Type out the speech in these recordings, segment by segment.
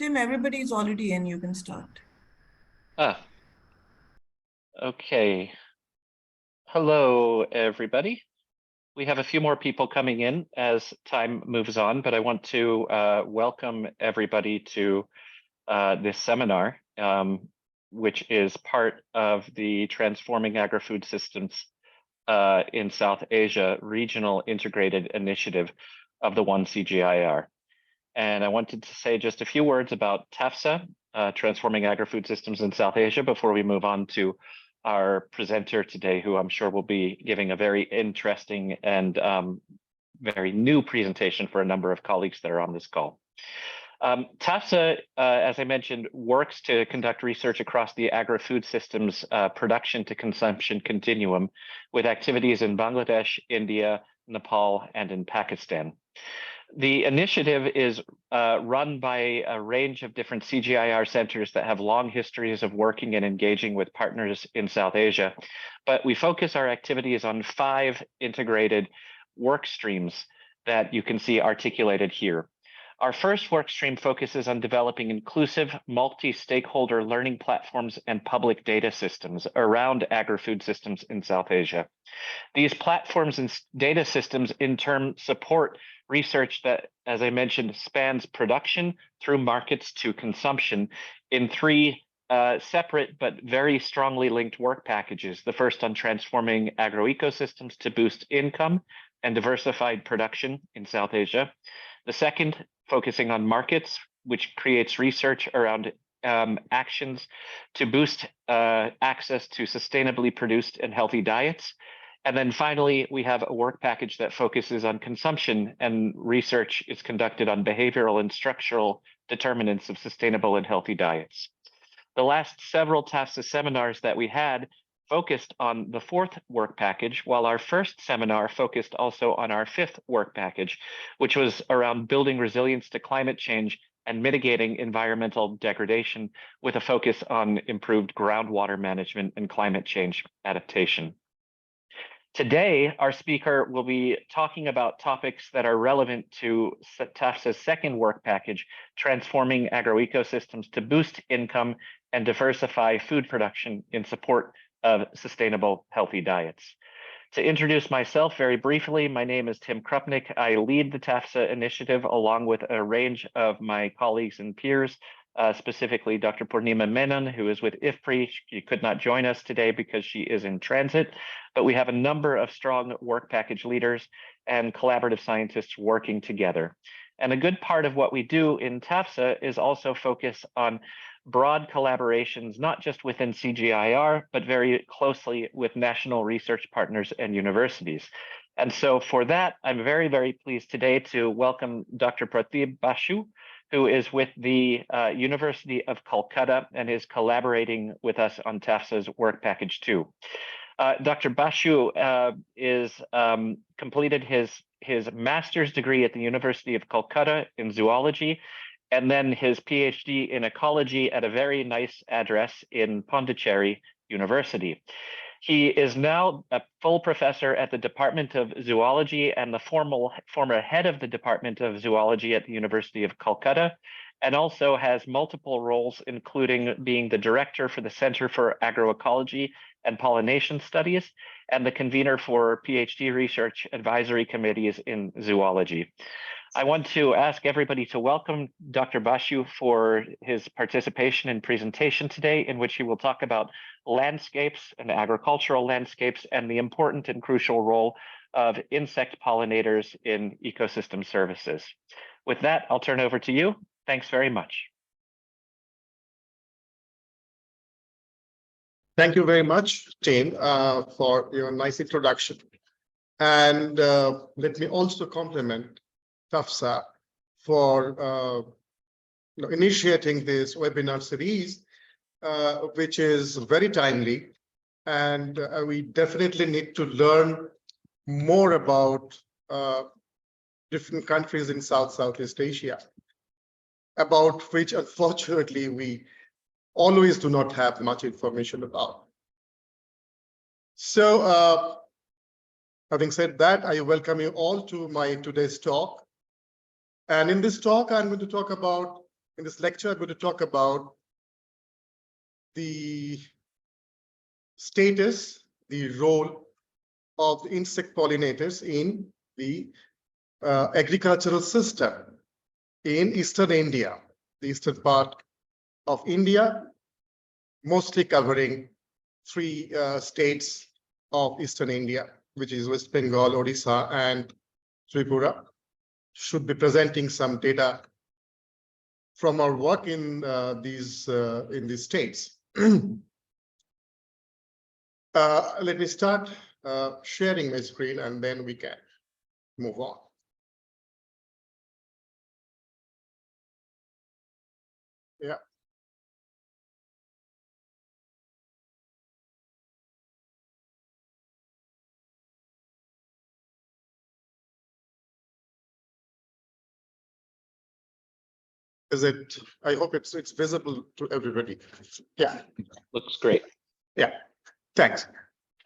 Tim, everybody is already in. You can start. Okay. Hello, everybody. We have a few more people coming in as time moves on, but I want to welcome everybody to this seminar, which is part of the Transforming Agri-Food Systems in South Asia Regional Integrated Initiative of the 1CGIAR. And I wanted to say just a few words about TAFSSA, Transforming Agri-Food Systems in South Asia, before we move on to our presenter today, who I'm sure will be giving a very interesting and very new presentation for a number of colleagues that are on this call. TAFSSA, as I mentioned, works to conduct research across the agri-food systems production to consumption continuum with activities in Bangladesh, India, Nepal, and in Pakistan. The initiative is run by a range of different CGIAR centers that have long histories of working and engaging with partners in South Asia, but we focus our activities on 5 integrated work streams that you can see articulated here. Our first work stream focuses on developing inclusive, multi-stakeholder learning platforms and public data systems around agri-food systems in South Asia. These platforms and data systems in turn support research that, as I mentioned, spans production through markets to consumption in 3 separate but very strongly linked work packages. The first on transforming agroecosystems to boost income and diversified production in South Asia. The second focusing on markets, which creates research around actions to boost access to sustainably produced and healthy diets. And then finally, we have a work package that focuses on consumption, and research is conducted on behavioral and structural determinants of sustainable and healthy diets. The last several TAFSSA seminars that we had focused on the 4th work package, while our first seminar focused also on our 5th work package, which was around building resilience to climate change and mitigating environmental degradation with a focus on improved groundwater management and climate change adaptation. Today, our speaker will be talking about topics that are relevant to TAFSSA's 2nd work package, transforming agroecosystems to boost income and diversify food production in support of sustainable, healthy diets. To introduce myself very briefly, my name is Tim Krupnik. I lead the TAFSSA initiative along with a range of my colleagues and peers, specifically Dr. Parthiba Menon, who is with IFPRI. She could not join us today because she is in transit, but we have a number of strong work package leaders and collaborative scientists working together. And a good part of what we do in TAFSSA is also focus on broad collaborations, not just within CGIAR, but very closely with national research partners and universities. And so for that, I'm very, very pleased today to welcome Dr. Parthiba Basu, who is with the University of Calcutta and is collaborating with us on TAFSSA's work package 2. Dr. Basu is completed his master's degree at the University of Calcutta in zoology, and then his PhD in ecology at a very nice address in Pondicherry University. He is now a full professor at the Department of Zoology and the former head of the Department of Zoology at the University of Calcutta, and also has multiple roles, including being the director for the Center for Agroecology and Pollination Studies and the convener for PhD research advisory committees in zoology. I want to ask everybody to welcome Dr. Basu for his participation and presentation today, in which he will talk about landscapes and agricultural landscapes and the important and crucial role of insect pollinators in ecosystem services. With that, I'll turn over to you. Thanks very much. Thank you very much, Tim, for your nice introduction. And let me also compliment TAFSSA for initiating this webinar series, which is very timely. And we definitely need to learn more about different countries in Southeast Asia, about which, unfortunately, we always do not have much information about. So, having said that, I welcome you all to my today's talk. And in this talk, I'm going to talk about In this lecture, I'm going to talk about the status, the role of the insect pollinators in the agricultural system in Eastern India, the eastern part of India, mostly covering three states of Eastern India, which is West Bengal, Odisha, and Tripura. Should be presenting some data from our work in these states. Let me start sharing my screen, and then we can move on. Yeah. Is it? I hope it's visible to everybody. Yeah. Looks great. Yeah. Thanks.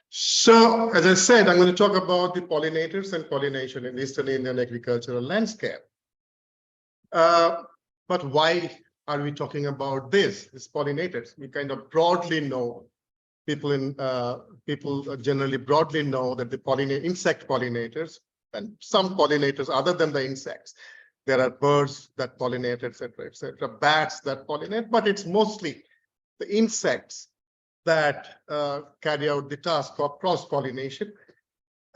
So, as I said, I'm going to talk about the pollinators and pollination in Eastern Indian agricultural landscape. But why are we talking about these pollinators? We kind of broadly know, people generally broadly know that the insect pollinators and some pollinators other than the insects. There are birds that pollinate, etc., bats that pollinate, but it's mostly the insects that carry out the task of cross-pollination.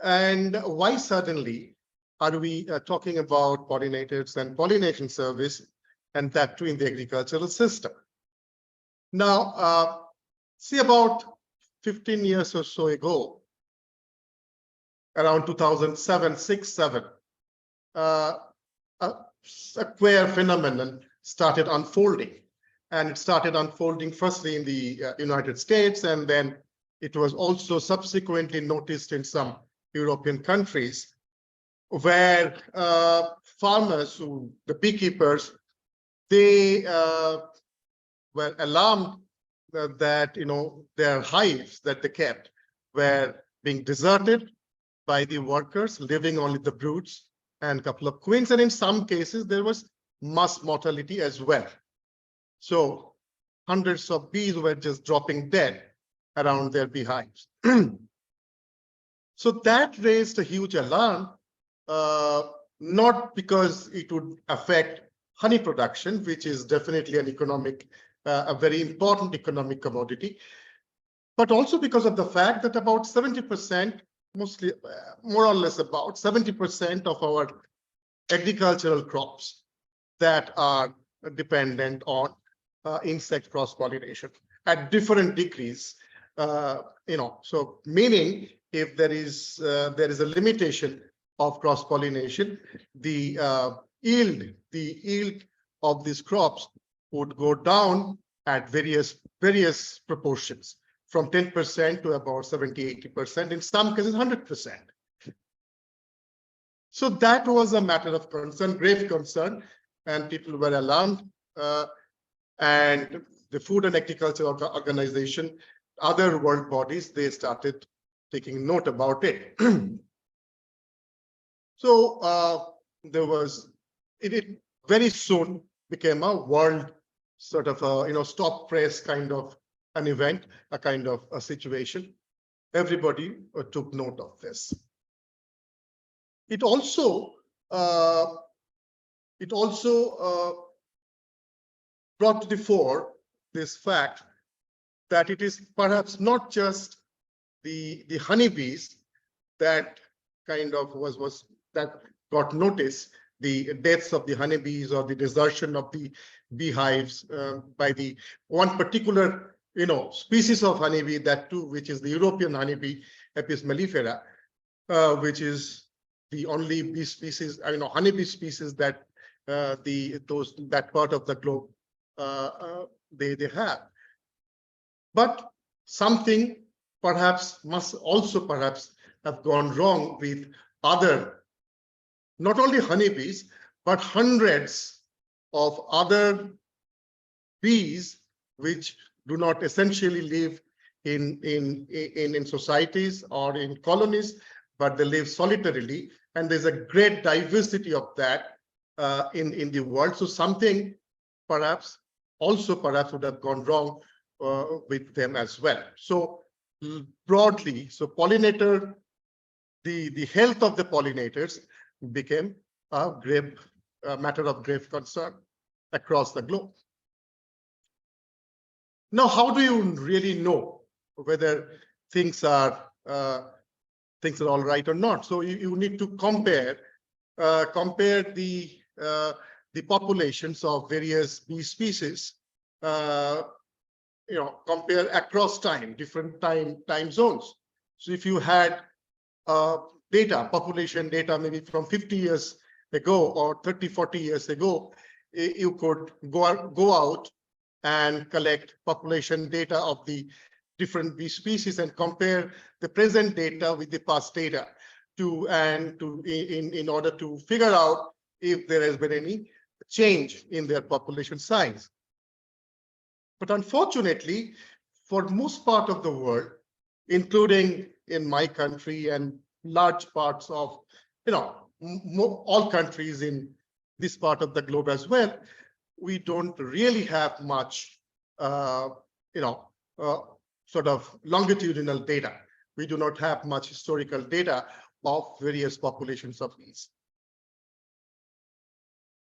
And why suddenly are we talking about pollinators and pollination service, and that too in the agricultural system? Now, see, about 15 years or so ago, around 2007, 6, 7, a queer phenomenon started unfolding. And it started unfolding firstly in the United States, and then it was also subsequently noticed in some European countries, where farmers, the beekeepers, they were alarmed that their hives that they kept were being deserted by the workers, leaving only the broods and a couple of queens, and in some cases there was mass mortality as well. So hundreds of bees were just dropping dead around their beehives. So that raised a huge alarm, not because it would affect honey production, which is definitely an a very important economic commodity, but also because of the fact that about 70%, mostly more or less about 70% of our agricultural crops that are dependent on insect cross-pollination at different degrees. So meaning if there is a limitation of cross-pollination, the yield of these crops would go down at various proportions, from 10% to about 70-80%, in some cases 100%. So that was a matter of concern, grave concern, and people were alarmed. And the Food and Agriculture Organization, other world bodies, they started taking note about it. So it very soon became a world sort of stop press kind of an event, a kind of a situation. Everybody took note of this. It also brought to the fore this fact that it is perhaps not just the honeybees that kind of that got noticed, the deaths of the honeybees or the desertion of the beehives by the one particular species of honeybee, that too, which is the European honeybee, Apis mellifera, which is the only bee species, honeybee species that that part of the globe they have. But something must also have gone wrong with other, not only honeybees, but hundreds of other bees which do not essentially live in societies or in colonies, but they live solitarily, and there's a great diversity of that in the world. So something perhaps would have gone wrong with them as well. So broadly, so pollinator, the health of the pollinators became a matter of grave concern across the globe. Now, how do you really know whether things are all right or not? So you need to compare the populations of various bee species. Compare across time, different time zones. So if you had population data, maybe from 50 years ago or 30, 40 years ago, you could go out and collect population data of the different bee species and compare the present data with the past data in order to figure out if there has been any change in their population size. But unfortunately, for most part of the world, including in my country and large parts of, all countries in this part of the globe as well, we don't really have much, sort of longitudinal data. We do not have much historical data of various populations of bees.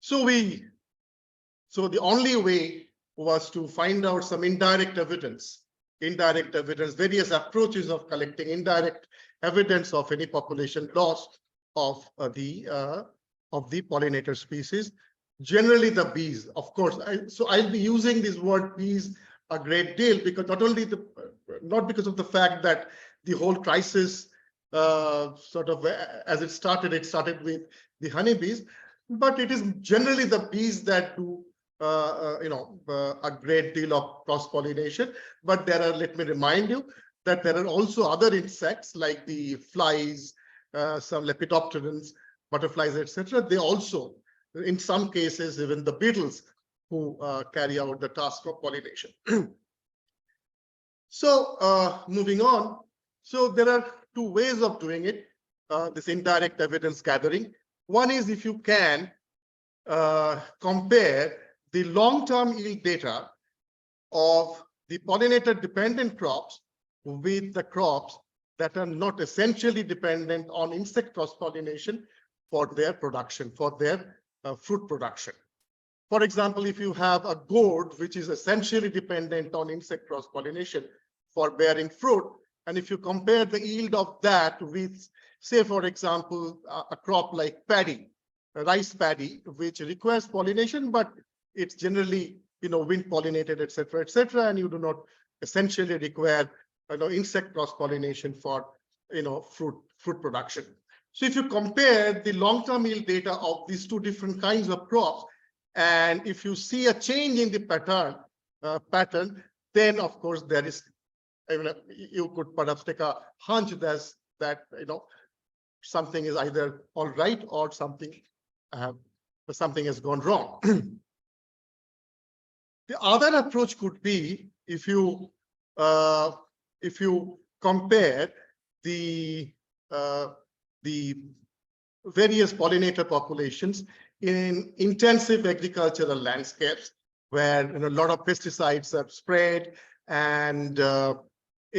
So the only way was to find out some indirect evidence, various approaches of collecting indirect evidence of any population loss of the pollinator species. Generally, the bees, of course. So I'll be using this word bees a great deal because not because of the fact that the whole crisis as it started with the honeybees, but it is generally the bees that do a great deal of cross-pollination. But let me remind you that there are also other insects like the flies, some lepidopterans, butterflies, etc. They also, in some cases, even the beetles who carry out the task of pollination. So moving on, so there are two ways of doing it, this indirect evidence gathering. One is if you can compare the long-term yield data of the pollinator-dependent crops with the crops that are not essentially dependent on insect cross-pollination for their production, for their fruit production. For example, if you have a gourd, which is essentially dependent on insect cross-pollination for bearing fruit, and if you compare the yield of that with, say, for example, a crop like paddy, rice paddy, which requires pollination, but it's generally, wind pollinated, etc., and you do not essentially require, insect cross-pollination for, fruit production. So if you compare the long-term yield data of these two different kinds of crops, and if you see a change in the pattern, then of course there is, you could perhaps take a hunch that something is either all right or something has gone wrong. The other approach could be if you compare the various pollinator populations in intensive agricultural landscapes where a lot of pesticides are sprayed and there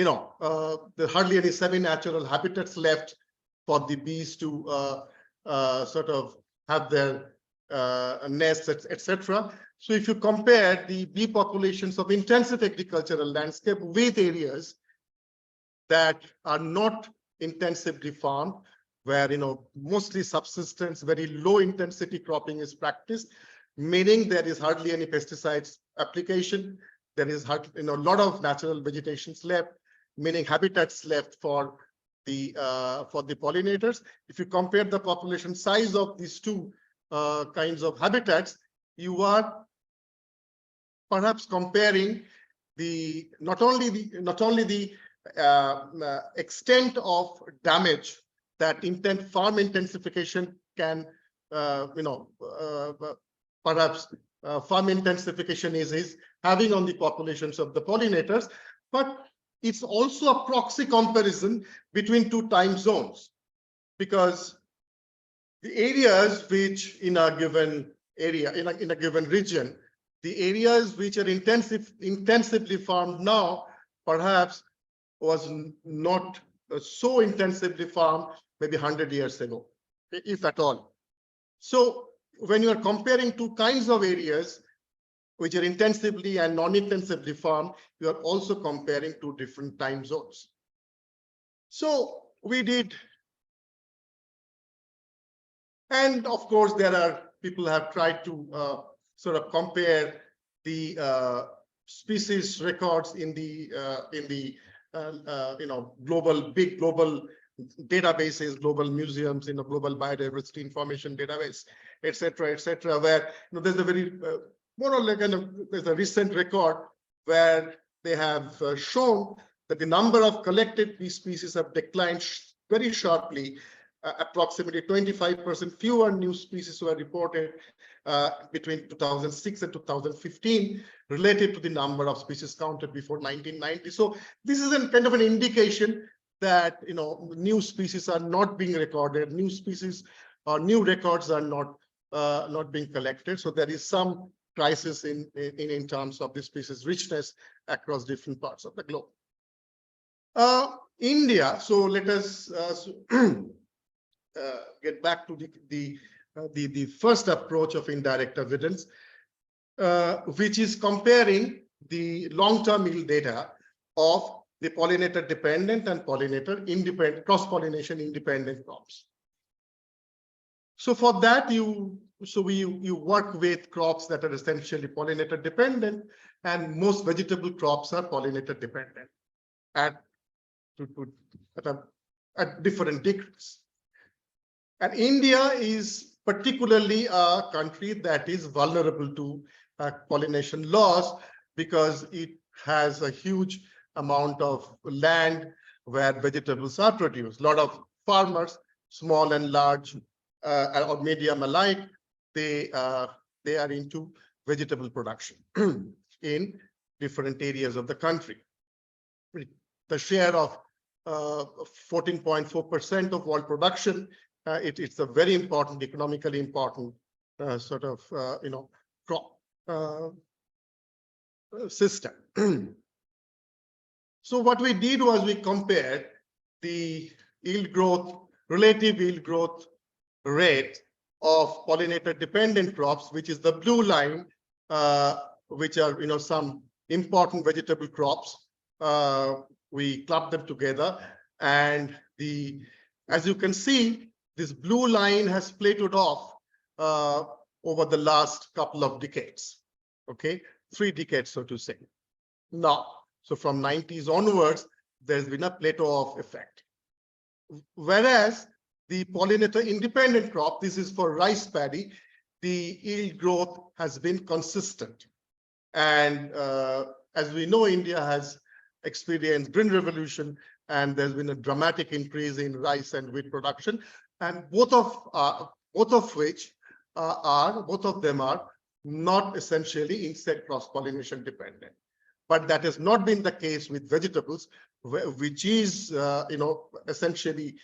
are hardly any semi-natural habitats left for the bees to sort of have their nests, etc. So if you compare the bee populations of intensive agricultural landscape with areas that are not intensively farmed, where mostly subsistence, very low intensity cropping is practiced, meaning there is hardly any pesticides application, there is a lot of natural vegetations left, meaning habitats left for the pollinators. If you compare the population size of these two kinds of habitats, you are perhaps comparing not only the extent of damage that farm intensification can, perhaps farm intensification is having on the populations of the pollinators, but it's also a proxy comparison between two time zones, because the areas which in a given area, in a given region, the areas which are intensively farmed now perhaps was not so intensively farmed maybe 100 years ago, if at all. So when you are comparing two kinds of areas which are intensively and non-intensively farmed, you are also comparing two different time zones. So we did, and of course there are people have tried to sort of compare the species records in the big global databases, global museums, global biodiversity information database, etc., where there's a very more or less there's a recent record where they have shown that the number of collected species have declined very sharply. Approximately 25% fewer new species were reported between 2006 and 2015 related to the number of species counted before 1990. So this is a kind of an indication that new species are not being recorded, new species or new records are not being collected. So there is some crisis in terms of the species richness across different parts of the globe. India. So let us get back to the first approach of indirect evidence, which is comparing the long-term yield data of the pollinator dependent and pollinator independent, cross-pollination independent crops. So for that, you work with crops that are essentially pollinator dependent, and most vegetable crops are pollinator dependent at different degrees. And India is particularly a country that is vulnerable to pollination loss because it has a huge amount of land where vegetables are produced. A lot of farmers, small and large or medium alike, they are into vegetable production in different areas of the country. The share of 14.4% of world production, it's a very important, economically important sort of crop system. So what we did was we compared the yield growth, relative yield growth rate of pollinator dependent crops, which is the blue line, which are some important vegetable crops. We clubbed them together, and as you can see, this blue line has plateaued off over the last couple of decades. Okay, 3 decades, so to say. Now, so from 90s onwards, there's been a plateau of effect. Whereas the pollinator independent crop, this is for rice paddy, the yield growth has been consistent. And as we know, India has experienced green revolution, and there's been a dramatic increase in rice and wheat production, and both of them are not essentially insect cross-pollination dependent. But that has not been the case with vegetables, which is essentially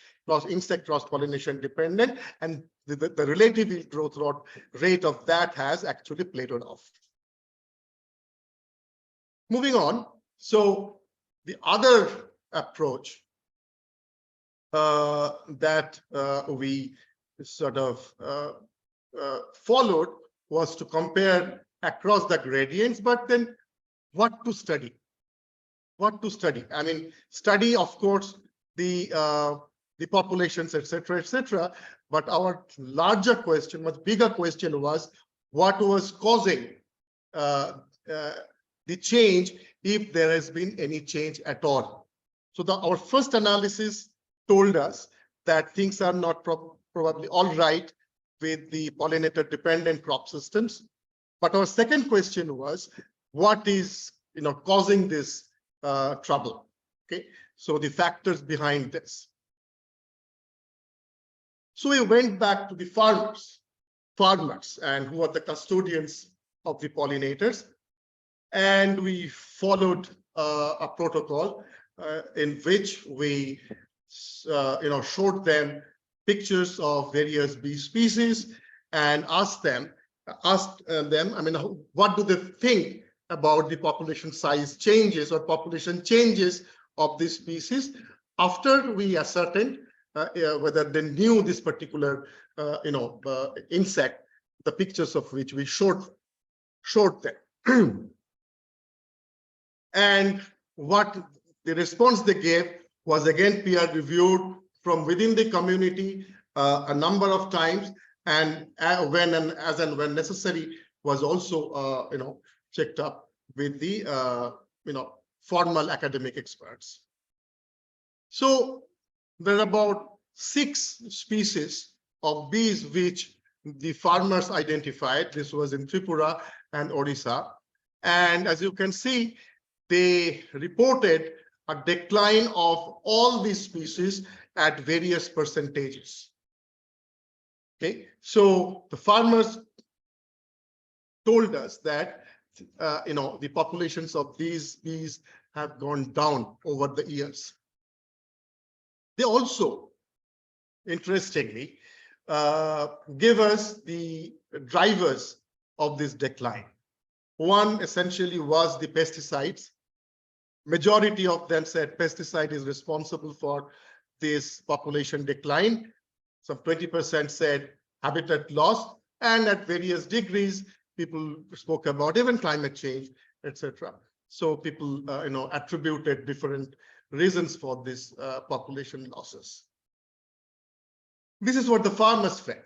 insect cross-pollination dependent, and the relative yield growth rate of that has actually plateaued off. Moving on, so the other approach that we sort of followed was to compare across the gradients, but then what to study? What to study? I mean, study, of course, the populations, etc., but our larger question, much bigger question was what was causing the change, if there has been any change at all. So our first analysis told us that things are not probably all right with the pollinator dependent crop systems. But our second question was, what is causing this trouble? Okay, so the factors behind this. So we went back to the farmers, and who are the custodians of the pollinators, and we followed a protocol in which we showed them pictures of various bee species and asked them asked them, what do they think about the population size changes or population changes of this species after we ascertained whether they knew this particular insect, the pictures of which we showed them. And what the response they gave was again peer reviewed from within the community a number of times, and when necessary was also checked up with the formal academic experts. So there are about 6 species of bees which the farmers identified. This was in Tripura and Odisha, and as you can see, they reported a decline of all these species at various percentages. Okay, so the farmers told us that the populations of these bees have gone down over the years. They also, interestingly, give us the drivers of this decline. One essentially was the pesticides. Majority of them said pesticide is responsible for this population decline. Some 20% said habitat loss, and at various degrees, people spoke about even climate change, etc. So people, attributed different reasons for this population losses. This is what the farmers felt.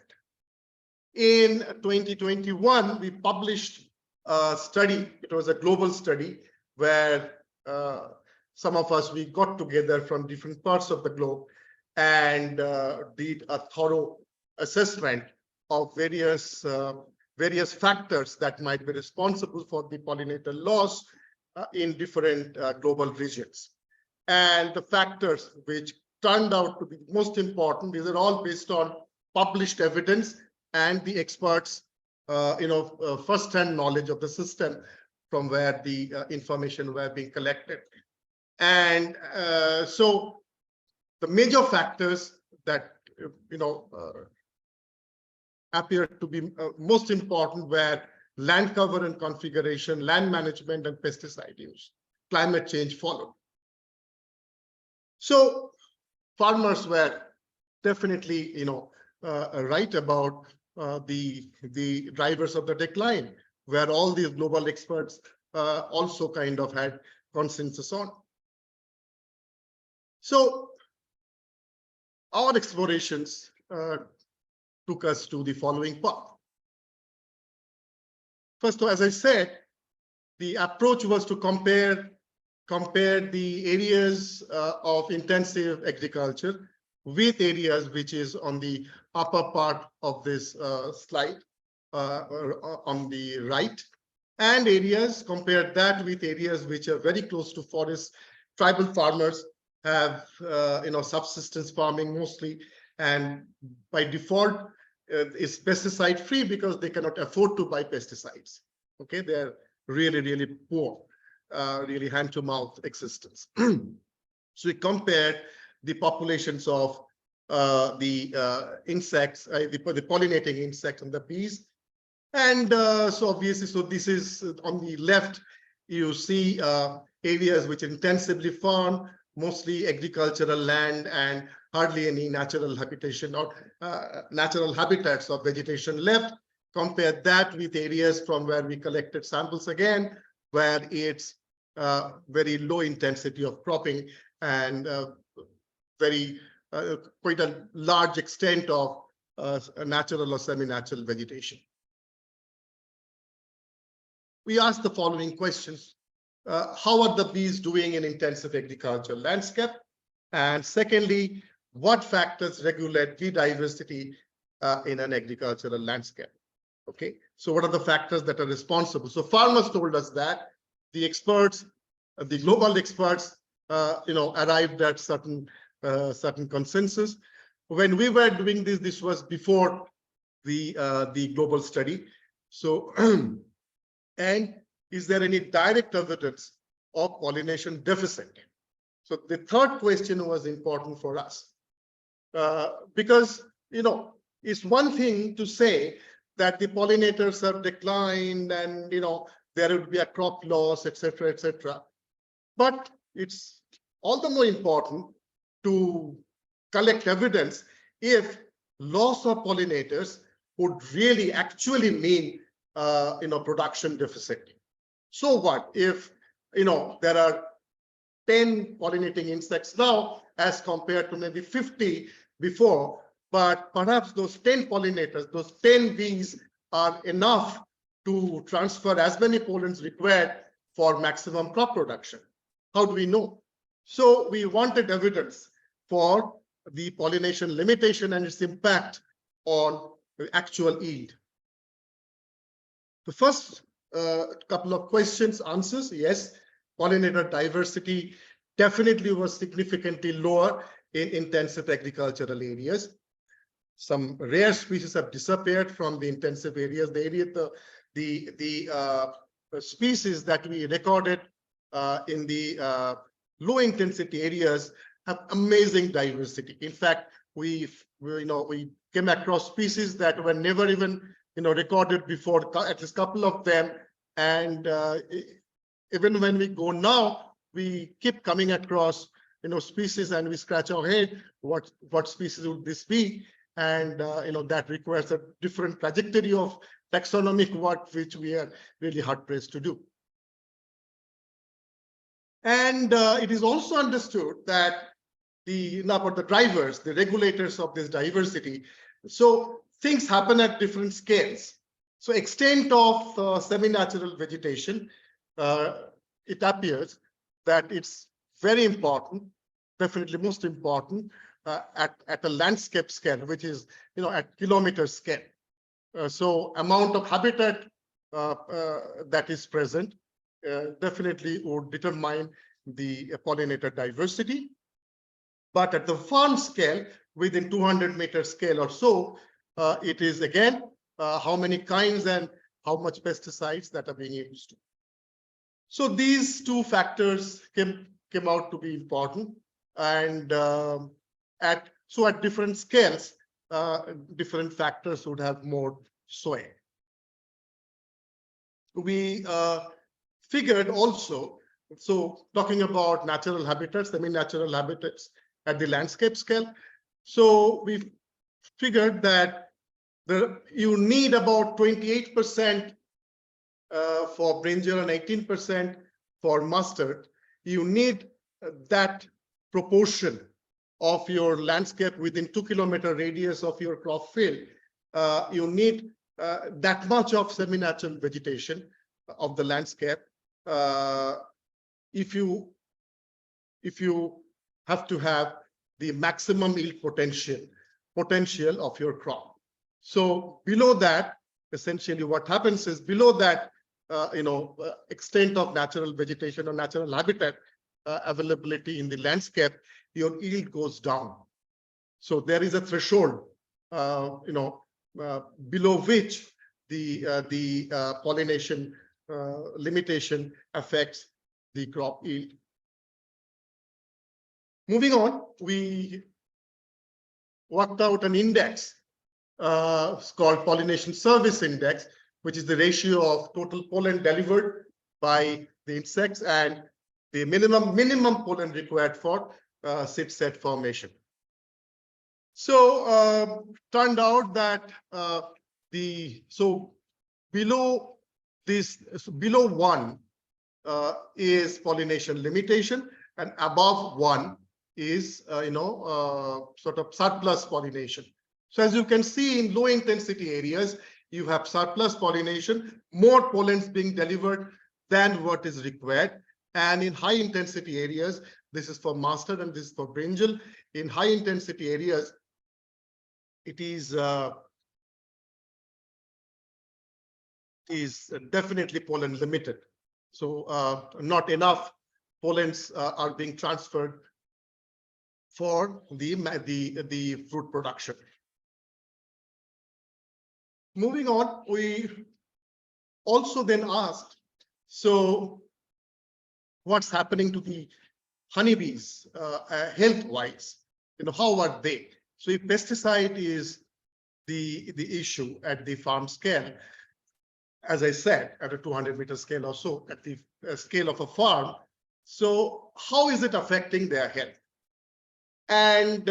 In 2021, we published a study. It was a global study where some of us, we got together from different parts of the globe and did a thorough assessment of various factors that might be responsible for the pollinator loss in different global regions. And the factors which turned out to be most important, these are all based on published evidence and the experts, first-hand knowledge of the system from where the information were being collected. And so the major factors that appeared to be most important were land cover and configuration, land management, and pesticide use. Climate change followed. So farmers were definitely, right about the drivers of the decline, where all these global experts also kind of had consensus on. So our explorations took us to the following path. First, as I said, the approach was to compare the areas of intensive agriculture with areas which is on the upper part of this slide, on the right, and compare that with areas which are very close to forests. Tribal farmers have subsistence farming mostly, and by default is pesticide free because they cannot afford to buy pesticides. Okay, they're really, really poor, really hand-to-mouth existence. So we compared the populations of the insects, the pollinating insects and the bees. And so obviously, so this is on the left, you see areas which intensively farm, mostly agricultural land and hardly any natural habitation or natural habitats of vegetation left. Compare that with areas from where we collected samples again, where it's very low intensity of cropping and quite a large extent of natural or semi-natural vegetation. We asked the following questions. How are the bees doing in intensive agricultural landscape? And secondly, what factors regulate bee diversity in an agricultural landscape? Okay, so what are the factors that are responsible? So farmers told us that the experts, the global experts, arrived at certain consensus. When we were doing this, this was before the global study. So, and is there any direct evidence of pollination deficit? So the third question was important for us because, it's one thing to say that the pollinators have declined and, there would be a crop loss, etc., etc. But it's all the more important to collect evidence if loss of pollinators would really actually mean, production deficit. So what if, there are 10 pollinating insects now as compared to maybe 50 before, but perhaps those 10 pollinators, those 10 bees are enough to transfer as many pollens required for maximum crop production. How do we know? So we wanted evidence for the pollination limitation and its impact on the actual yield. The first couple of questions, answers, yes, pollinator diversity definitely was significantly lower in intensive agricultural areas. Some rare species have disappeared from the intensive areas. The species that we recorded in the low intensity areas have amazing diversity. In fact, we came across species that were never even recorded before, at least a couple of them. And even when we go now, we keep coming across species, and we scratch our head, what species would this be? And that requires a different trajectory of taxonomic work, which we are really hard pressed to do. And it is also understood that about the drivers, the regulators of this diversity. So things happen at different scales. So extent of semi-natural vegetation, it appears that it's very important, definitely most important at a landscape scale, which is at kilometer scale. So amount of habitat that is present definitely would determine the pollinator diversity. But at the farm scale, within 200-meter scale or so, it is again how many kinds and how much pesticides that are being used. So these two factors came out to be important, and at different scales, different factors would have more sway. We figured also, so talking about natural habitats, semi-natural habitats at the landscape scale. So we figured that you need about 28% for brinjal and 18% for mustard. You need that proportion of your landscape within 2-kilometer radius of your crop field. You need that much of semi-natural vegetation of the landscape if you have to have the maximum yield potential of your crop. So below that, essentially what happens is below that extent of natural vegetation or natural habitat availability in the landscape, your yield goes down. So there is a threshold below which the pollination limitation affects the crop yield. Moving on, we worked out an index called Pollination Service Index, which is the ratio of total pollen delivered by the insects and the minimum pollen required for seed set formation. So turned out that below 1 is pollination limitation, and above 1 is sort of surplus pollination. So as you can see, in low intensity areas, you have surplus pollination, more pollens being delivered than what is required. And in high intensity areas, this is for mustard and this is for brinjal. In high intensity areas, it is definitely pollen limited. So not enough pollens are being transferred for the fruit production. Moving on, we also then asked, so what's happening to the honeybees health-wise? How are they? So if pesticide is the issue at the farm scale. As I said, at a 200-meter scale or so, at the scale of a farm. So how is it affecting their health? And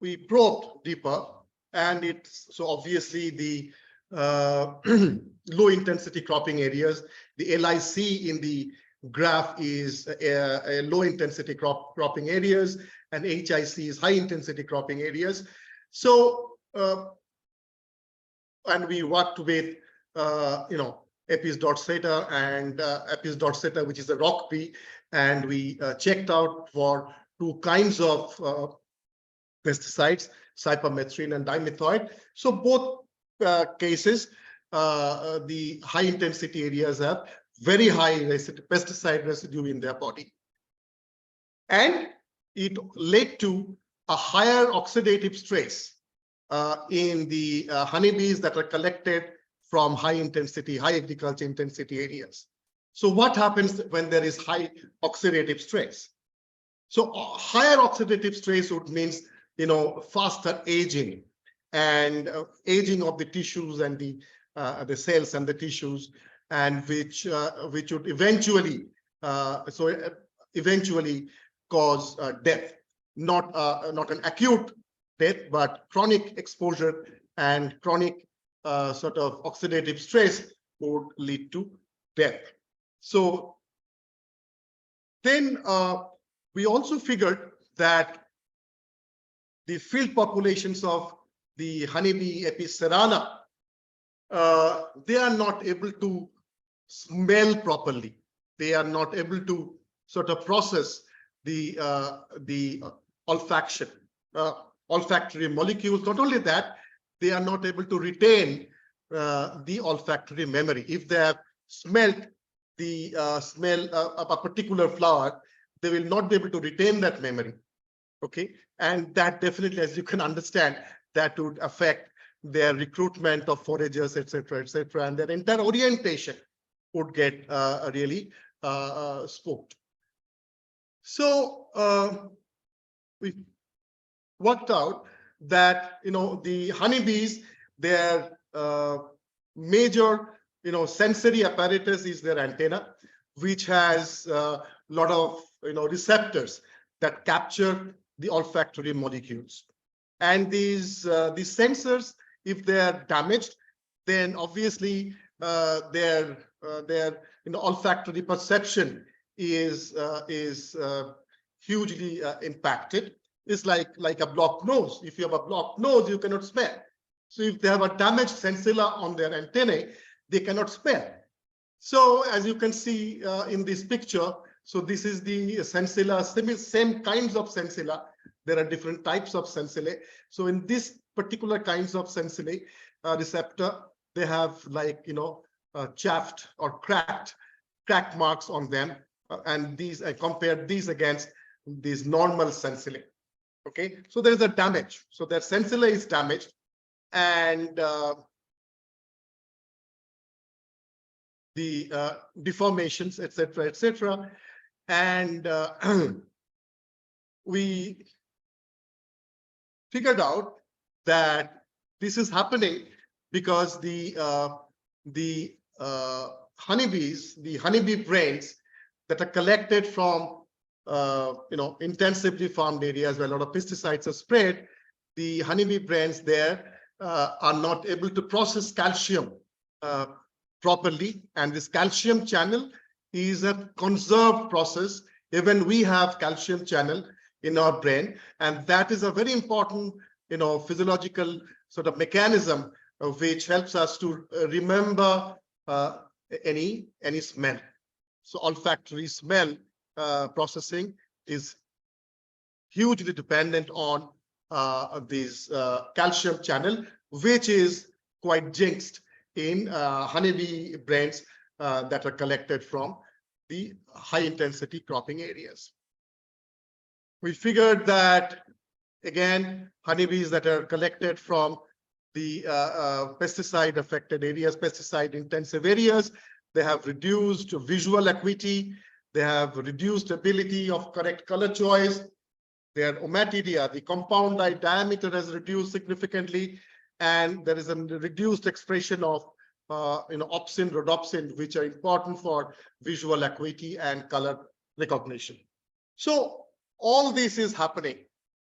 we probed deeper, and it's so obviously the low intensity cropping areas. The LIC in the graph is a low intensity cropping areas, and HIC is high intensity cropping areas. So and we worked with Apis dorsata and Apis dorsata, which is a rock pea, and we checked out for two kinds of pesticides, cypermethrin and dimethoid. So both cases, the high intensity areas have very high pesticide residue in their body. And it led to a higher oxidative stress in the honeybees that are collected from high agriculture intensity areas. So what happens when there is high oxidative stress? So higher oxidative stress would means faster aging and aging of the tissues and the cells and the tissues, and which would eventually eventually cause death, not an acute death, but chronic exposure and chronic sort of oxidative stress would lead to death. So then we also figured that the field populations of the honeybee Apis cerana, they are not able to smell properly. They are not able to sort of process the olfactory molecules. Not only that, they are not able to retain the olfactory memory. If they have smelled the smell of a particular flower, they will not be able to retain that memory. Okay, and that definitely, as you can understand, that would affect their recruitment of foragers, etc., and their entire orientation would get really spooked. So we worked out that the honeybees, their major sensory apparatus is their antenna, which has a lot of receptors that capture the olfactory molecules. And these sensors, if they are damaged, then obviously their olfactory perception is hugely impacted. It's like a blocked nose. If you have a blocked nose, you cannot smell. So if they have a damaged sensilla on their antennae, they cannot smell. So as you can see in this picture, so this is the sensilla, same kinds of sensilla. There are different types of sensillae. So in this particular kinds of sensillae receptor, they have chaffed or cracked marks on them. And these, I compared these against these normal sensillae. Okay, so there is a damage. So their sensilla is damaged, and the deformations, etc., and we figured out that this is happening because the honeybees, the honeybee brains that are collected from intensively farmed areas where a lot of pesticides are sprayed, the honeybee brains there are not able to process calcium properly, and this calcium channel is a conserved process. Even we have calcium channel in our brain, and that is a very important physiological sort of mechanism which helps us to remember any smell. So olfactory smell processing is hugely dependent on this calcium channel, which is quite jinxed in honeybee brains that are collected from the high intensity cropping areas. We figured that, again, honeybees that are collected from the pesticide affected areas, pesticide intensive areas, they have reduced visual acuity, they have reduced ability of correct color choice, their ommatidia, the compound diameter has reduced significantly, and there is a reduced expression of opsin, rhodopsin, which are important for visual acuity and color recognition. So all this is happening,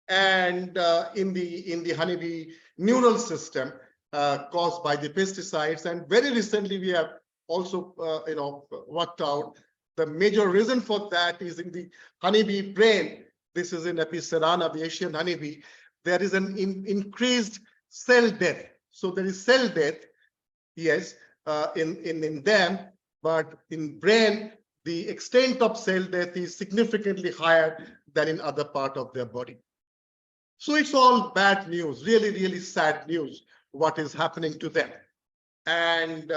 and in the honeybee neural system caused by the pesticides. And very recently, we have also worked out the major reason for that is in the honeybee brain. This is in Epicerana, the Asian honeybee. There is an increased cell death. So there is cell death, yes, in them, but in brain, the extent of cell death is significantly higher than in other part of their body. So it's all bad news, really, really sad news, what is happening to them. And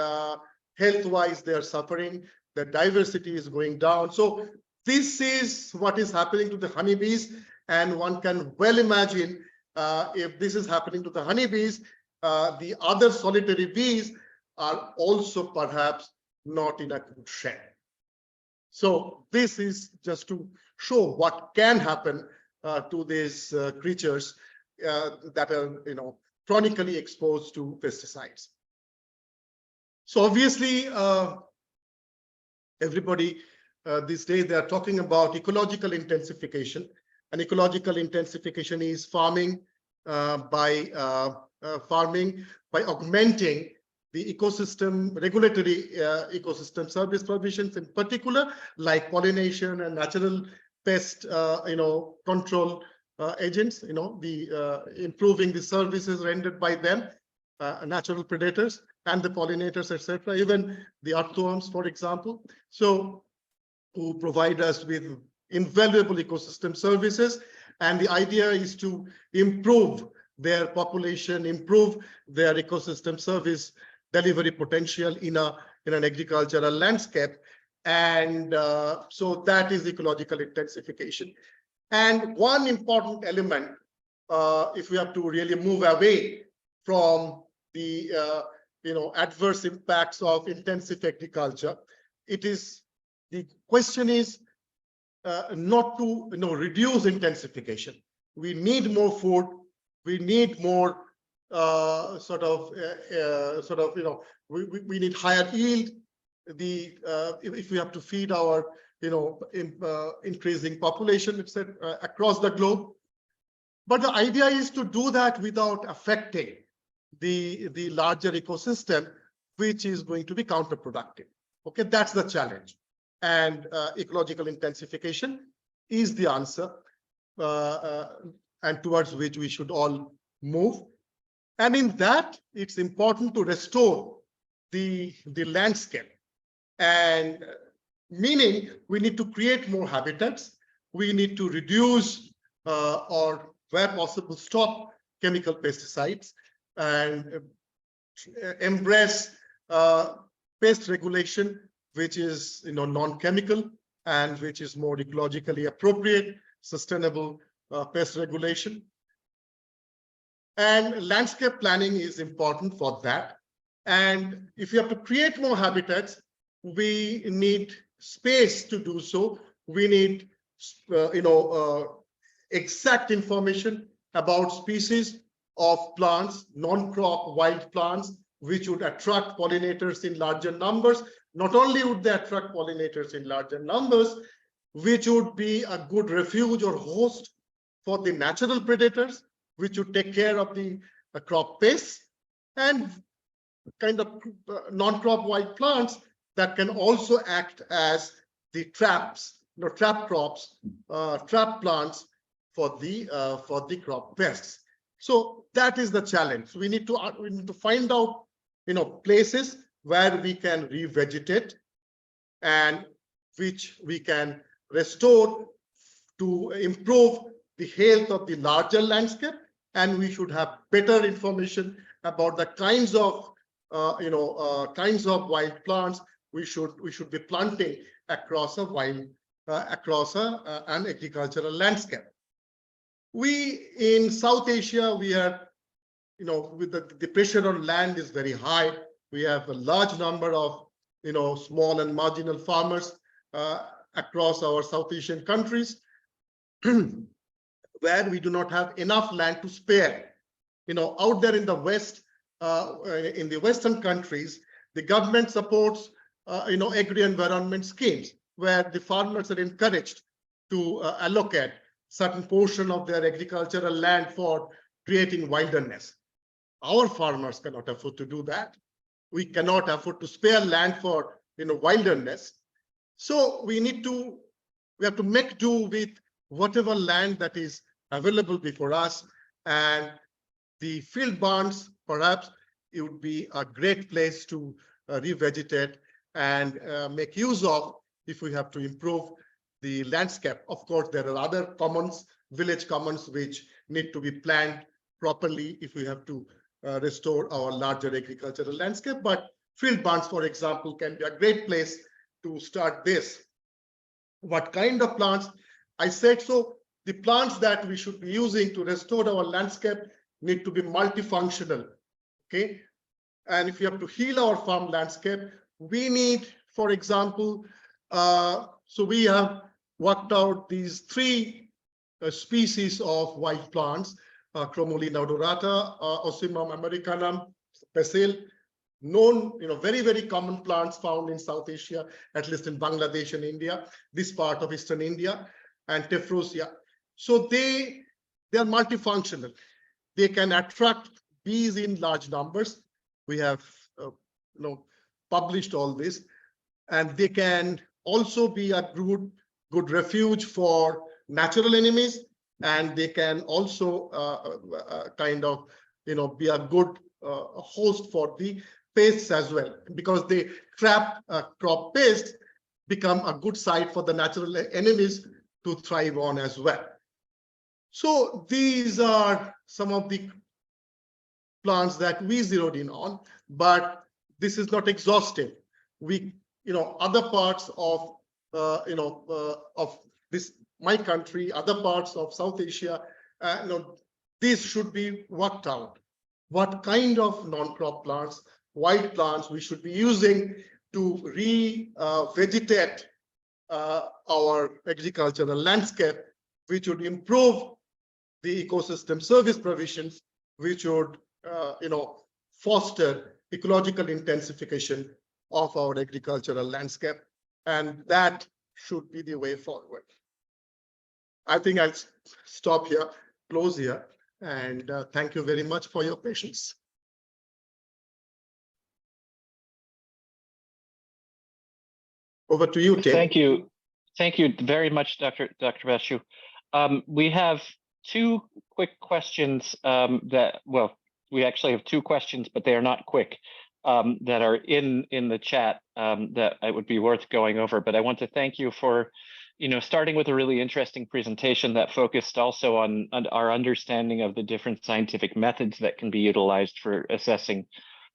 health-wise, they are suffering. The diversity is going down. So this is what is happening to the honeybees. And one can well imagine if this is happening to the honeybees, the other solitary bees are also perhaps not in a good shape. So this is just to show what can happen to these creatures that are, chronically exposed to pesticides. So obviously, everybody these days they are talking about ecological intensification, and ecological intensification is farming by augmenting the ecosystem regulatory ecosystem service provisions, in particular like pollination and natural pest control agents, the improving the services rendered by them, natural predators and the pollinators, etc., even the earthworms, for example, so who provide us with invaluable ecosystem services. And the idea is to improve their population, improve their ecosystem service delivery potential in an agricultural landscape. And so that is ecological intensification. And one important element, if we have to really move away from the adverse impacts of intensive agriculture, the question is not to reduce intensification. We need more food. We need more we need higher yield. If we have to feed our increasing population, etc., across the globe. But the idea is to do that without affecting the larger ecosystem, which is going to be counterproductive. Okay, that's the challenge. And ecological intensification is the answer, and towards which we should all move. And in that, it's important to restore the landscape. And meaning we need to create more habitats. We need to reduce or where possible stop chemical pesticides and embrace pest regulation, which is non-chemical and which is more ecologically appropriate, sustainable pest regulation. And landscape planning is important for that. And if you have to create more habitats, we need space to do so. We need exact information about species of plants, non-crop wild plants, which would attract pollinators in larger numbers. Not only would they attract pollinators in larger numbers, which would be a good refuge or host for the natural predators, which would take care of the crop pests, and kind of non-crop wild plants that can also act as the traps, trap crops, trap plants for the crop pests. So that is the challenge. We need to find out places where we can revegetate and which we can restore to improve the health of the larger landscape. And we should have better information about the kinds of wild plants we should be planting across an agricultural landscape. We in South Asia, we are with the pressure on land is very high. We have a large number of small and marginal farmers across our South Asian countries. where we do not have enough land to spare. Out there in the West, in the Western countries, the government supports, agri-environment schemes where the farmers are encouraged to allocate certain portion of their agricultural land for creating wilderness. Our farmers cannot afford to do that. We cannot afford to spare land for wilderness. So we have to make do with whatever land that is available before us, and the field barns, perhaps it would be a great place to revegetate and make use of if we have to improve the landscape. Of course, there are other commons, village commons, which need to be planned properly if we have to restore our larger agricultural landscape. But field barns, for example, can be a great place to start this. What kind of plants? I said so. The plants that we should be using to restore our landscape need to be multifunctional. Okay. And if you have to heal our farm landscape, we need, for example, so we have worked out these 3 species of wild plants, Cromolina odorata, Ocimum americanum, basil, known, very, very common plants found in South Asia, at least in Bangladesh and India, this part of Eastern India, and Tephrosia. So they are multifunctional. They can attract bees in large numbers. We have published all this, and they can also be a good refuge for natural enemies, and they can also be a good host for the pests as well, because they trap crop pests, become a good site for the natural enemies to thrive on as well. So these are some of the plants that we zeroed in on, but this is not exhaustive. We, other parts of, of this, my country, other parts of South Asia, this should be worked out. What kind of non-crop plants, wild plants we should be using to re-vegetate our agricultural landscape, which would improve the ecosystem service provisions, which would foster ecological intensification of our agricultural landscape, and that should be the way forward. I think I'll stop here, close here, and thank you very much for your patience. Over to you, Tim. Thank you. Thank you very much, Dr. Basu. We have 2 quick questions we actually have 2 questions, but they are not quick, that are in the chat that it would be worth going over. But I want to thank you for, starting with a really interesting presentation that focused also on our understanding of the different scientific methods that can be utilized for assessing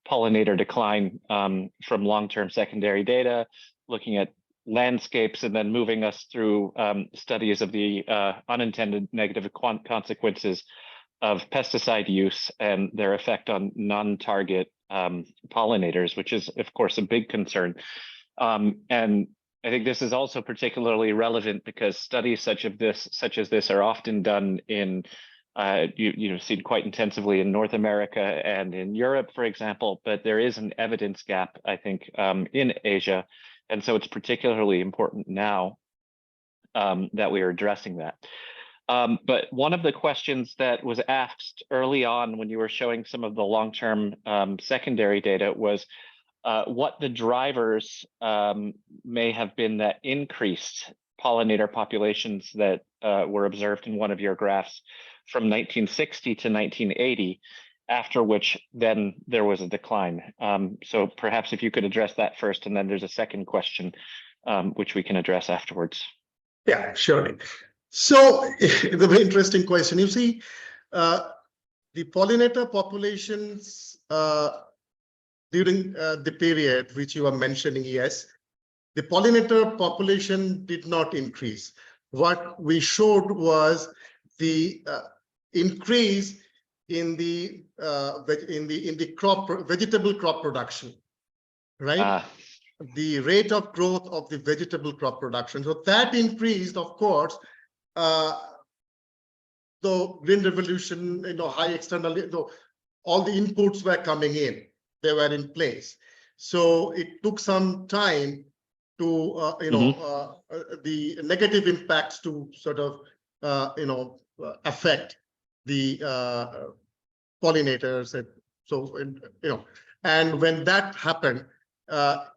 pollinator decline from long-term secondary data, looking at landscapes, and then moving us through studies of the unintended negative consequences of pesticide use and their effect on non-target pollinators, which is, of course, a big concern. And I think this is also particularly relevant because studies such as this are often done in, seen quite intensively in North America and in Europe, for example, but there is an evidence gap, I think, in Asia. And so it's particularly important now that we are addressing that. But one of the questions that was asked early on when you were showing some of the long-term secondary data was what the drivers may have been that increased pollinator populations that were observed in one of your graphs from 1960 to 1980, after which then there was a decline. So perhaps if you could address that first, and then there's a second question which we can address afterwards. Yeah, surely. So it's a very interesting question. You see, the pollinator populations during the period which you are mentioning, yes, the pollinator population did not increase. What we showed was the increase in the vegetable crop production, right? The rate of growth of the vegetable crop production. So that increased, of course, the Green Revolution, high external, all the inputs were coming in, they were in place. So it took some time to, the negative impacts to sort of, affect the pollinators. And so, and when that happened,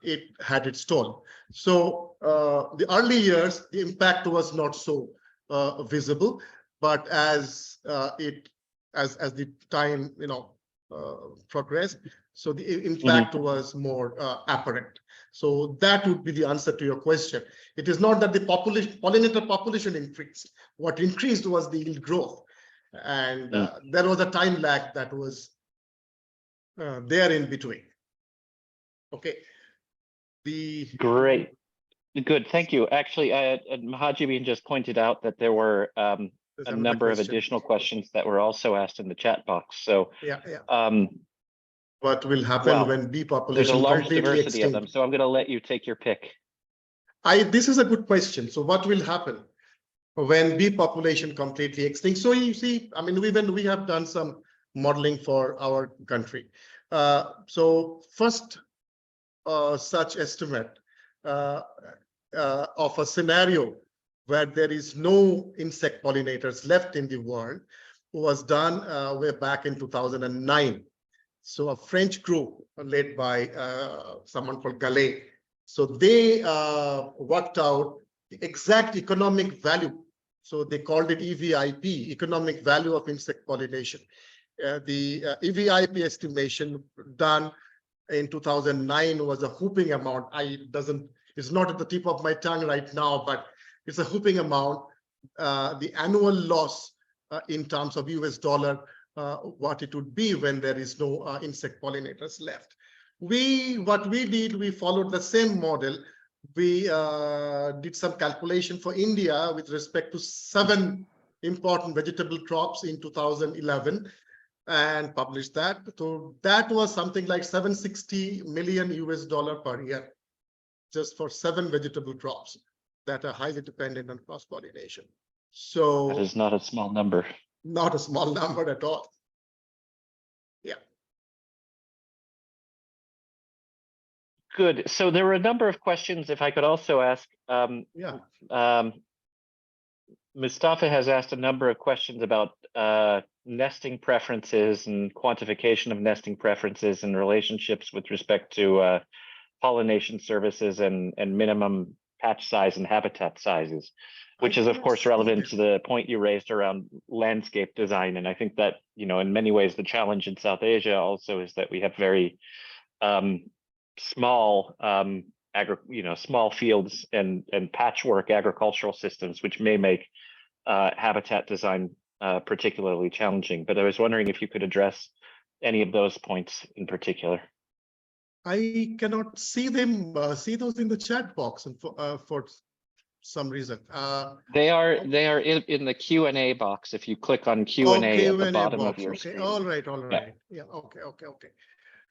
it had its toll. So the early years, the impact was not so visible, but as the time progressed, so the impact was more apparent. So that would be the answer to your question. It is not that the pollinator population increased. What increased was the yield growth, and there was a time lag that was there in between. Okay. Great. Good. Thank you. Actually, Mahajibeen just pointed out that there were a number of additional questions that were also asked in the chat box. So what will happen when bee population there's a large completely diversity extinct? of them. So I'm going to let you take your pick. This is a good question. So what will happen when bee population completely extinct? So you see, I mean, we have done some modeling for our country. So first such estimate of a scenario where there is no insect pollinators left in the world was done way back in 2009. So a French group led by someone called Gallet. So they worked out the exact economic value. So they called it EVIP, economic value of insect pollination. The EVIP estimation done in 2009 was a whooping amount. It's not at the tip of my tongue right now, but it's a whooping amount. The annual loss in terms of US dollar, what it would be when there is no insect pollinators left. What we did, we followed the same model. We did some calculation for India with respect to 7 important vegetable crops in 2011 and published that. So that was something like 760 million US dollar per year, just for 7 vegetable crops that are highly dependent on cross-pollination. So that is not a small number. Not a small number at all. Yeah. Good. So there were a number of questions. If I could also ask, Mustafa has asked a number of questions about nesting preferences and quantification of nesting preferences and relationships with respect to pollination services and minimum patch size and habitat sizes, which is of course relevant to the point you raised around landscape design. And I think that, in many ways, the challenge in South Asia also is that we have very small small fields and patchwork agricultural systems, which may make habitat design particularly challenging. But I was wondering if you could address any of those points in particular. I cannot see those in the chat box for some reason. They are in the Q&A box. If you click on Q&A at the bottom of your screen. All right. Yeah. Okay.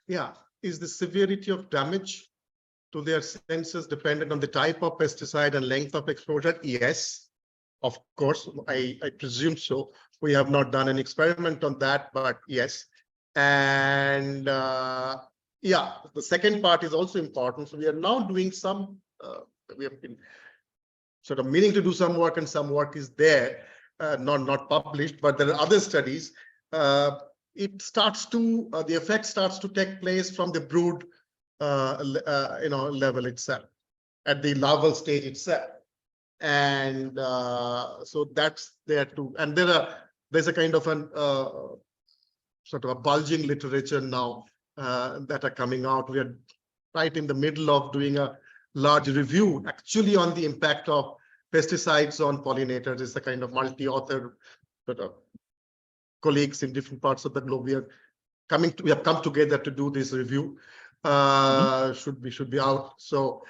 Yeah. Is the severity of damage to their senses dependent on the type of pesticide and length of exposure? Yes, of course. I presume so. We have not done an experiment on that, but yes. And yeah, the second part is also important. So we are now doing some, we have been sort of meaning to do some work, and some work is there, not published, but there are other studies. It starts to, the effect starts to take place from the brood, level itself, at the larval stage itself. And so that's there too. And there's a kind of an sort of a bulging literature now that are coming out. We are right in the middle of doing a large review actually on the impact of pesticides on pollinators. It's a kind of multi-author sort of colleagues in different parts of the globe. We have come together to do this review. Should be out. So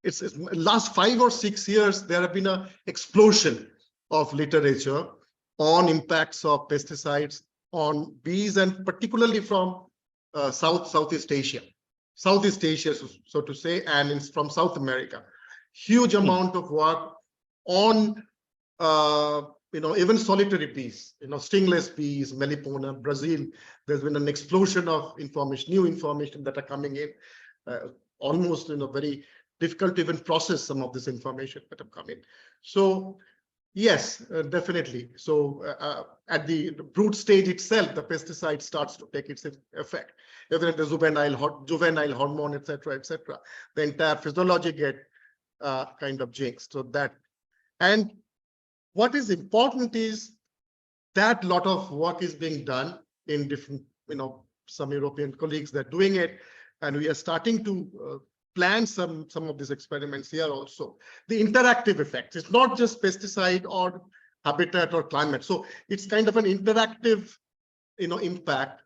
it's last 5 or 6 years, there have been an explosion of literature on impacts of pesticides on bees, and particularly from Southeast Asia, so to say, and it's from South America. Huge amount of work on even solitary bees, stingless bees, melipona, Brazil, there's been an explosion of information, new information that are coming in, almost, very difficult to even process some of this information that have come in. So yes, definitely. So at the brood stage itself, the pesticide starts to take its effect. Even the juvenile hormone, etc., the entire physiology get kind of jinxed. So that, and what is important is that lot of work is being done in different, some European colleagues that are doing it, and we are starting to plan some of these experiments here also. The interactive effects, it's not just pesticide or habitat or climate. So it's kind of an interactive, impact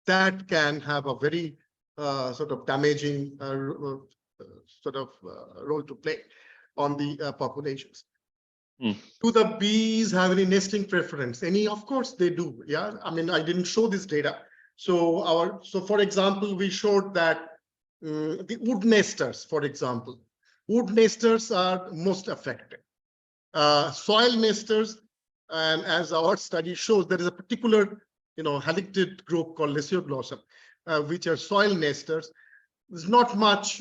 that can have a very sort of damaging role to play on the populations. Do the bees have any nesting preference? Any? Of course they do. Yeah, I mean, I didn't show this data. So for example, we showed that the wood nesters, for example, wood nesters are most affected. Soil nesters, and as our study shows, there is a particular, halictid group called Lesioglossum, which are soil nesters. There's not much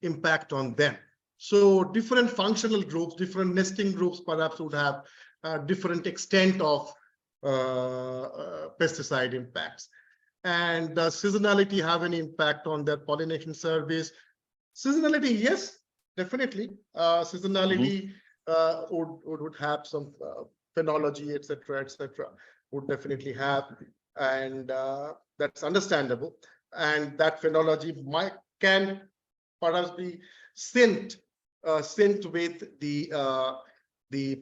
impact on them. So different functional groups, different nesting groups, perhaps would have different extent of pesticide impacts. And does seasonality have any impact on their pollination service? Seasonality, yes, definitely. Seasonality would have some phenology, etc., would definitely have, and that's understandable. And that phenology can perhaps be synced with the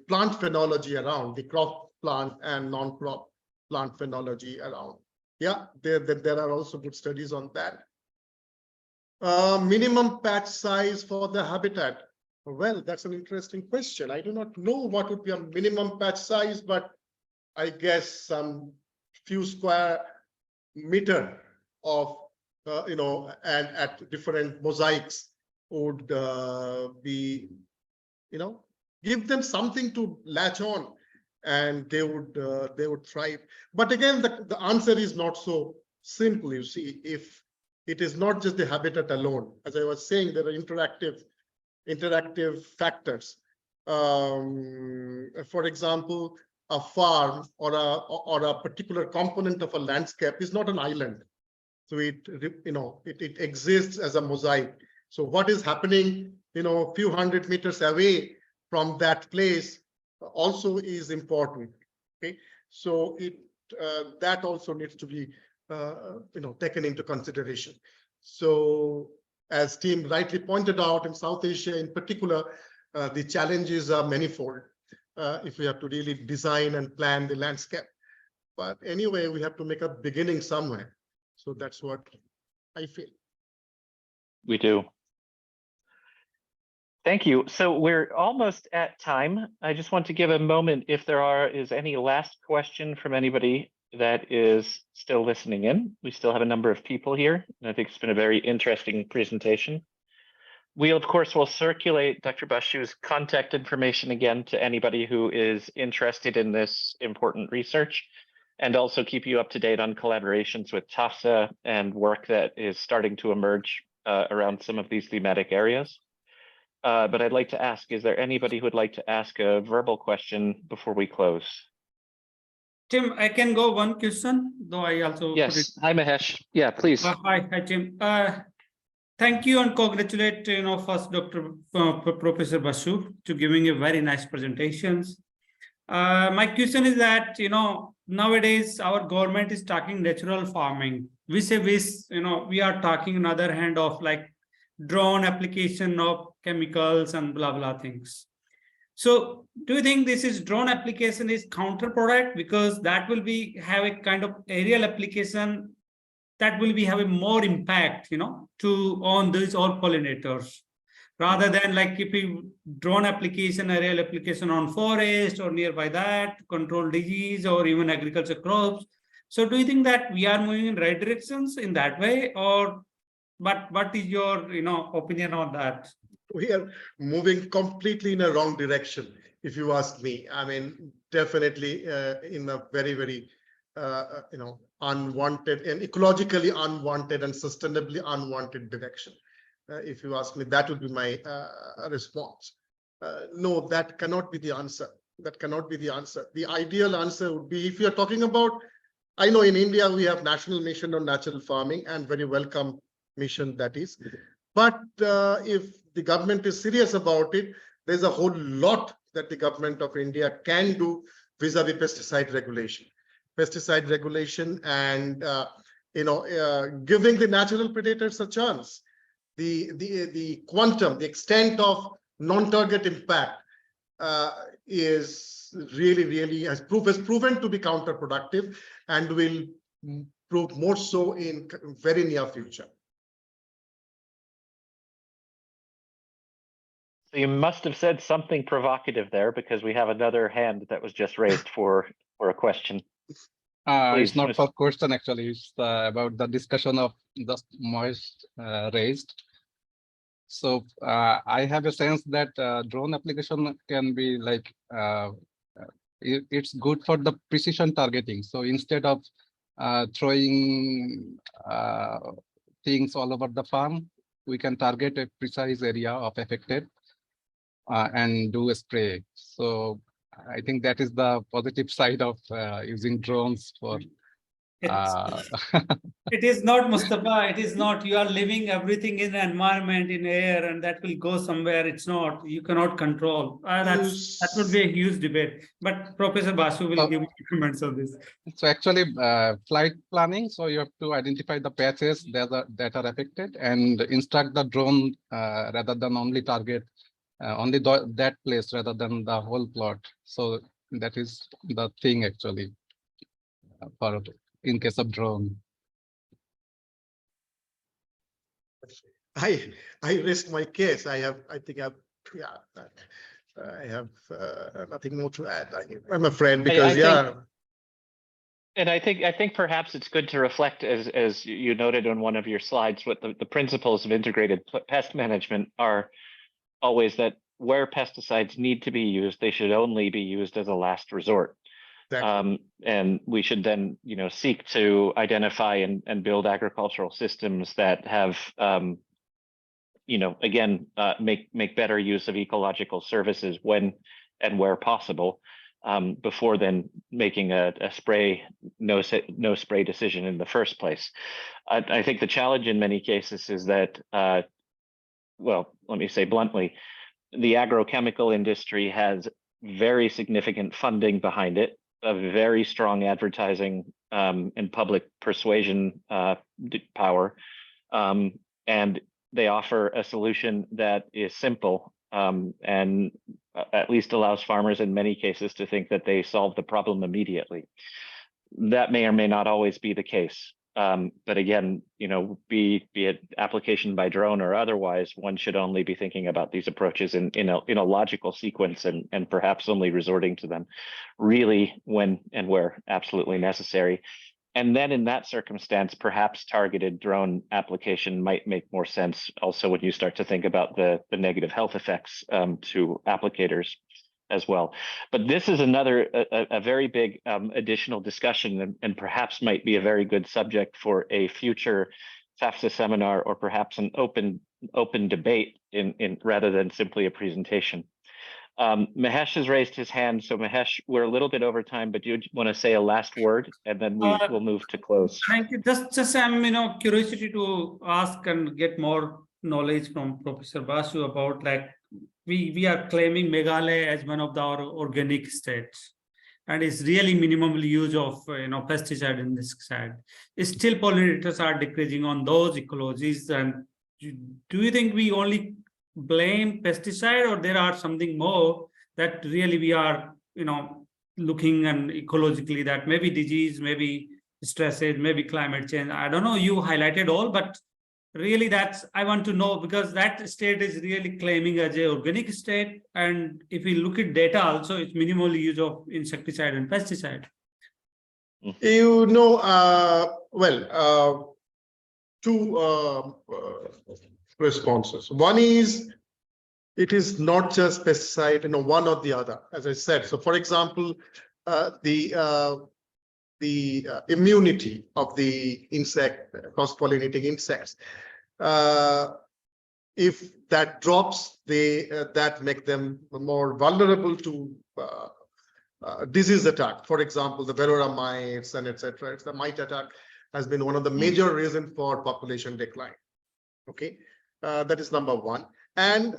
plant phenology around, the crop plant and non-crop plant phenology around. Yeah, there are also good studies on that. Minimum patch size for the habitat. Well, that's an interesting question. I do not know what would be a minimum patch size, but I guess some few square meter of, and at different mosaics would be, give them something to latch on, and they would thrive. But again, the answer is not so simple. You see, if it is not just the habitat alone, as I was saying, there are interactive factors. For example, a farm or a particular component of a landscape is not an island. So it exists as a mosaic. So what is happening, a few hundred meters away from that place also is important. Okay, so that also needs to be taken into consideration. So as Tim rightly pointed out, in South Asia in particular, the challenges are manifold if we have to really design and plan the landscape. But anyway, we have to make a beginning somewhere. So that's what I feel. We do. Thank you. So we're almost at time. I just want to give a moment if there is any last question from anybody that is still listening in. We still have a number of people here, and I think it's been a very interesting presentation. We, of course, will circulate Dr. Basu's contact information again to anybody who is interested in this important research, and also keep you up to date on collaborations with TAFSSA and work that is starting to emerge around some of these thematic areas. But I'd like to ask, is there anybody who would like to ask a verbal question before we close? Tim, I can go one question, though I also yes. Hi, Mahesh. Yeah, please. Hi, Tim. Thank you and congratulate, first Dr. Professor Basu to giving a very nice presentations. My question is that, nowadays our government is talking natural farming. We say this, we are talking on the other hand of like drone application of chemicals and blah, blah things. So do you think this is drone application is counterproduct, because that will have a kind of aerial application that will have a more impact, on these all pollinators, rather than like if you drone application, aerial application on forest or nearby that, control disease or even agriculture crops. So do you think that we are moving in right directions in that way, or but what is your opinion on that? We are moving completely in a wrong direction. if you ask me. I mean, definitely in a very, very, unwanted and ecologically unwanted and sustainably unwanted direction. If you ask me, that would be my response. No, that cannot be the answer. That cannot be the answer. The ideal answer would be, if you're talking about, I know in India, we have National Mission on Natural Farming, and very welcome mission that is. But if the government is serious about it, there's a whole lot that the government of India can do vis-a-vis pesticide regulation. Pesticide regulation and, giving the natural predators a chance. The quantum, the extent of non-target impact is really has proven to be counterproductive and will prove more so in very near future. So you must have said something provocative there, because we have another hand that was just raised for a question. Please, It's not Mr. for question, actually. It's about the discussion of the Moist raised. So I have a sense that drone application can be like, it's good for the precision targeting. So instead of throwing things all over the farm, we can target a precise area of affected and do a spray. So I think that is the positive side of using drones for. It is not, Mustafa. It is not. You are living everything in the environment, in air, and that will go somewhere. It's not. You cannot control. That would be a huge debate. But Professor Basu will give comments on this. So actually, flight planning. So you have to identify the patches that are affected and instruct the drone rather than only target only that place rather than the whole plot. So that is the thing actually for in case of drone. I rest my case. I have nothing more to add. I'm afraid, because And I think perhaps it's good to reflect, as you noted on one of your slides, what the principles of integrated pest management are always, that where pesticides need to be used, they should only be used as a last resort. Exactly. And we should then, seek to identify and build agricultural systems that have, again, make better use of ecological services when and where possible, before then making a no spray decision in the first place. I think the challenge in many cases is that, well, let me say bluntly, the agrochemical industry has very significant funding behind it, a very strong advertising and public persuasion power, and they offer a solution that is simple and at least allows farmers in many cases to think that they solve the problem immediately. That may or may not always be the case. But again, be it application by drone or otherwise, one should only be thinking about these approaches in a logical sequence, and perhaps only resorting to them really when and where absolutely necessary. And then in that circumstance, perhaps targeted drone application might make more sense also when you start to think about the negative health effects to applicators as well. But this is a very big additional discussion, and perhaps might be a very good subject for a future TAFSSA seminar, or perhaps an open debate in rather than simply a presentation. Mahesh has raised his hand. So Mahesh, we're a little bit over time, but do you want to say a last word, and then we'll move to close? Thank you. Just I'm curiosity to ask and get more knowledge from Professor Basu about, like, we are claiming Meghalaya as one of our organic states, and it's really minimally use of pesticide in this side. Still pollinators are decreasing on those ecologies. And do you think we only blame pesticide, or there are something more that really we are looking and ecologically, that maybe disease, maybe stresses, maybe climate change? I don't know, you highlighted all, but really I want to know, because that state is really claiming as a organic state, and if we look at data also, it's minimal use of insecticide and pesticide. Two responses. One is, it is not just pesticide, one or the other, as I said. So, for example, the immunity of the insect, cross-pollinating insects, if that drops, that make them more vulnerable to disease attack. For example, the varroa mites and etc. The mite attack has been one of the major reasons for population decline. Okay, that is number one. And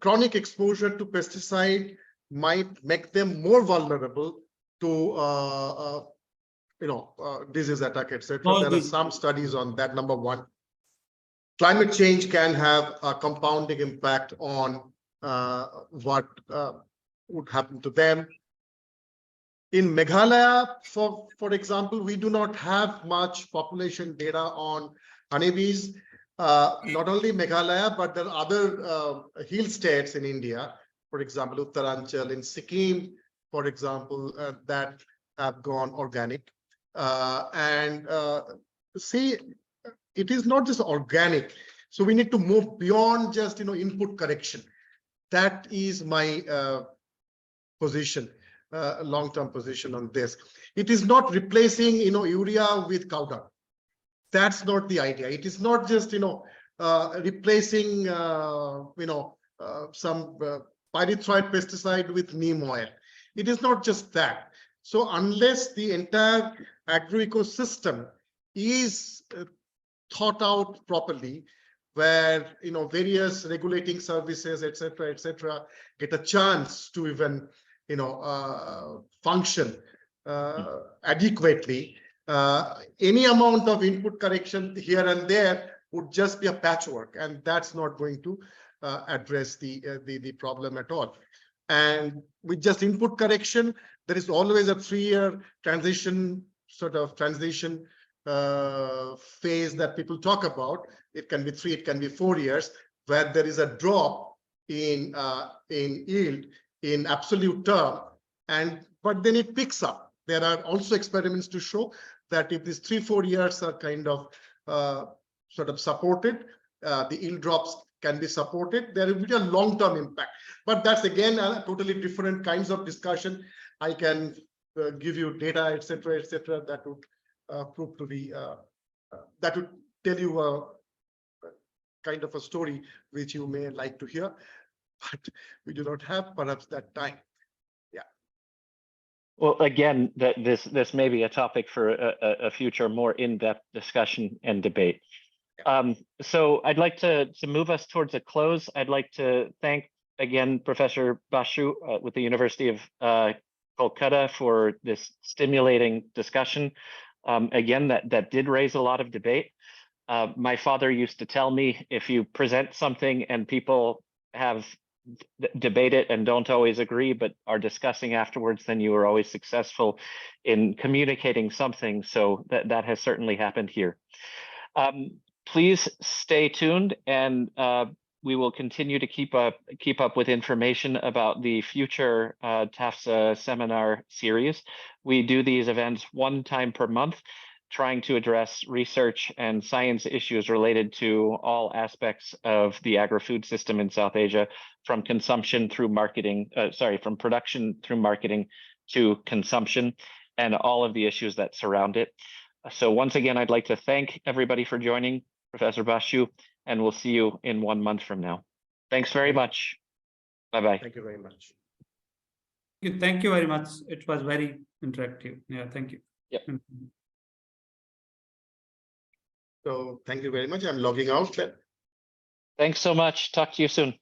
chronic exposure to pesticide might make them more vulnerable to disease attack, etc. There are some studies on that. Number one. Climate change can have a compounding impact on what would happen to them. In Meghalaya, for example, we do not have much population data on honeybees. Not only Meghalaya, but there are other hill states in India, for example, Uttaranchal, in Sikkim, for example, that have gone organic. See, it is not just organic. So we need to move beyond just, input correction. That is my position, long-term position on this. It is not replacing, urea with cow dung. That's not the idea. It is not just, replacing, some pyrethroid pesticide with neem oil. It is not just that. So unless the entire agro-ecosystem is thought out properly, where various regulating services, etc., get a chance to even function adequately, any amount of input correction here and there would just be a patchwork, and that's not going to address the problem at all. And with just input correction, there is always a 3-year transition phase that people talk about. It can be 3, it can be 4 years, where there is a drop in yield in absolute term, but then it picks up. There are also experiments to show that if these 3-4 years are kind of supported, the yield drops can be supported. There will be a long-term impact, but that's again a totally different kinds of discussion. I can give you data, etc., that would prove to be that would tell you a kind of a story which you may like to hear, but we do not have perhaps that time. Yeah. Well, again, this may be a topic for a future more in-depth discussion and debate. So I'd like to move us towards a close. I'd like to thank again Professor Basu with the University of Kolkata for this stimulating discussion. Again, that did raise a lot of debate. My father used to tell me, if you present something and people have debate it and don't always agree, but are discussing afterwards, then you are always successful in communicating something. So that has certainly happened here. Please stay tuned, and we will continue to keep up with information about the future TAFSSA seminar series. We do these events 1 time per month, trying to address research and science issues related to all aspects of the agri-food system in South Asia, from consumption through marketing, from production through marketing to consumption, and all of the issues that surround it. So once again, I'd like to thank everybody for joining, Professor Basu, and we'll see you in 1 month from now. Thanks very much. Bye-bye. Thank you very much. Thank you very much. It was very interactive. Yeah, thank you. Yep. So thank you very much. I'm logging out then. Thanks so much. Talk to you soon.